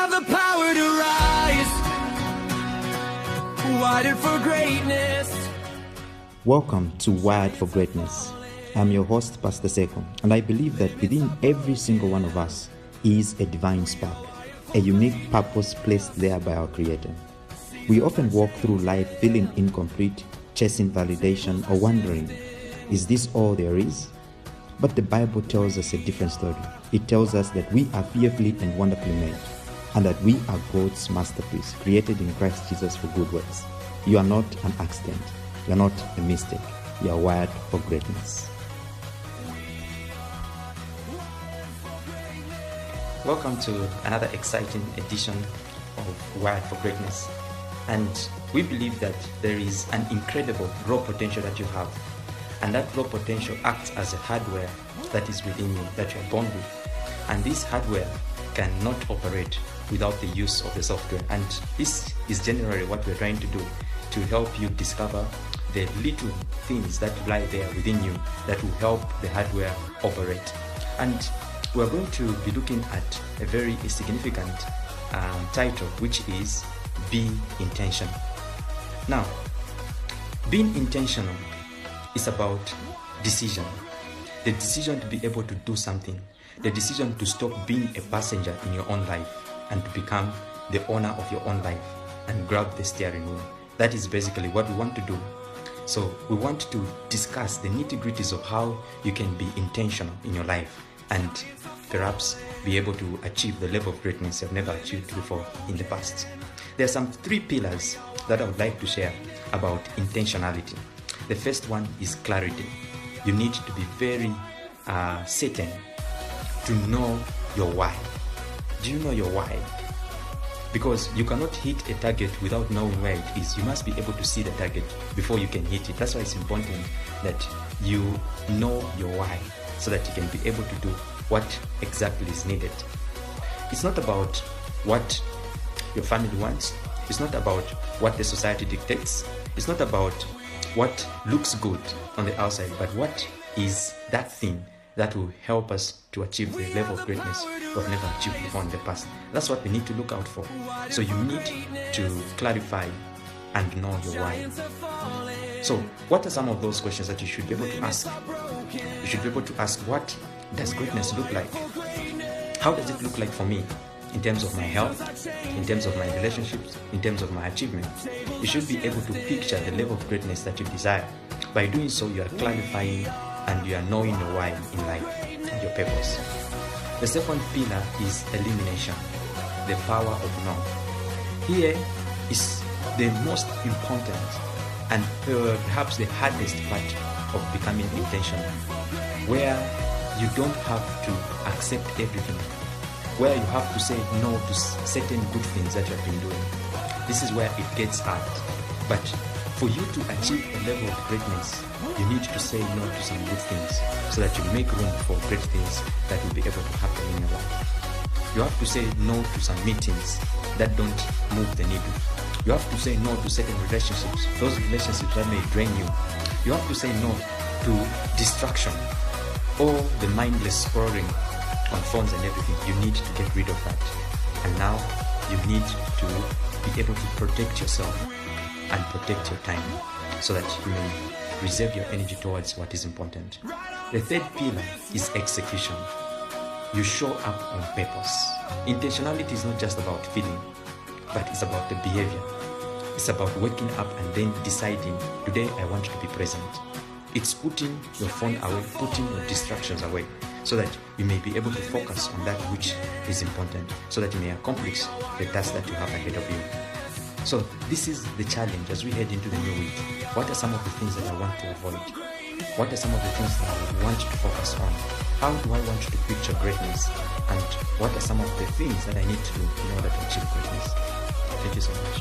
have the power to rise, wired for greatness. Welcome to Wired for Greatness. I'm your host, Pastor Seko, and I believe that within every single one of us is a divine spark, a unique purpose placed there by our Creator. We often walk through life feeling incomplete, chasing validation, or wondering, is this all there is? But the Bible tells us a different story. It tells us that we are fearfully and wonderfully made, and that we are God's masterpiece, created in Christ Jesus for good works. You are not an accident. You are not a mistake. You are wired for greatness. Welcome to another exciting edition of Wired for Greatness. And we believe that there is an incredible raw potential that you have. And that raw potential acts as a hardware that is within you, that you are born with. And this hardware cannot operate without the use of the software. And this is generally what we're trying to do, to help you discover the little things that lie there within you that will help the hardware operate. And we're going to be looking at a very significant title, which is Be Intentional. Now, being intentional is about decision. The decision to be able to do something. The decision to stop being a passenger in your own life and to become the owner of your own life and grab the steering wheel. That is basically what we want to do. So we want to discuss the nitty-gritties of how you can be intentional in your life and perhaps be able to achieve the level of greatness you've never achieved before in the past. There are some 3 pillars that I would like to share about intentionality. The first one is clarity. You need to be very certain to know your why. Do you know your why? Because you cannot hit a target without knowing where it is. You must be able to see the target before you can hit it. That's why it's important that you know your why so that you can be able to do what exactly is needed. It's not about what your family wants. It's not about what the society dictates. It's not about what looks good on the outside, but what is that thing that will help us to achieve the level of greatness we've never achieved before in the past. That's what we need to look out for. So you need to clarify and know your why. So what are some of those questions that you should be able to ask? You should be able to ask, what does greatness look like? How does it look like for me? In terms of my health, in terms of my relationships, in terms of my achievements. You should be able to picture the level of greatness that you desire. By doing so, you are clarifying and you are knowing your why in life and your purpose. The second pillar is elimination, the power of no. Here is the most important and perhaps the hardest part of becoming intentional, where you don't have to accept everything, where you have to say no to certain good things that you have been doing. This is where it gets hard. But for you to achieve a level of greatness, you need to say no to some good things so that you make room for great things that will be able to happen in your life. You have to say no to some meetings that don't move the needle. You have to say no to certain relationships, those relationships that may drain you. You have to say no to distraction or the mindless scrolling on phones and everything. You need to get rid of that. And now you need to be able to protect yourself and protect your time so that you may reserve your energy towards what is important. The third pillar is execution. You show up on purpose. Intentionality is not just about feeling, but it's about the behavior. It's about waking up and then deciding, today I want to be present. It's putting your phone away, putting your distractions away, so that you may be able to focus on that which is important, so that you may accomplish the task that you have ahead of you. So this is the challenge as we head into the new week. What are some of the things that I want to avoid? What are some of the things that I want you to focus on? How do I want you to picture greatness? And what are some of the things that I need to do in order to achieve greatness? Thank you so much.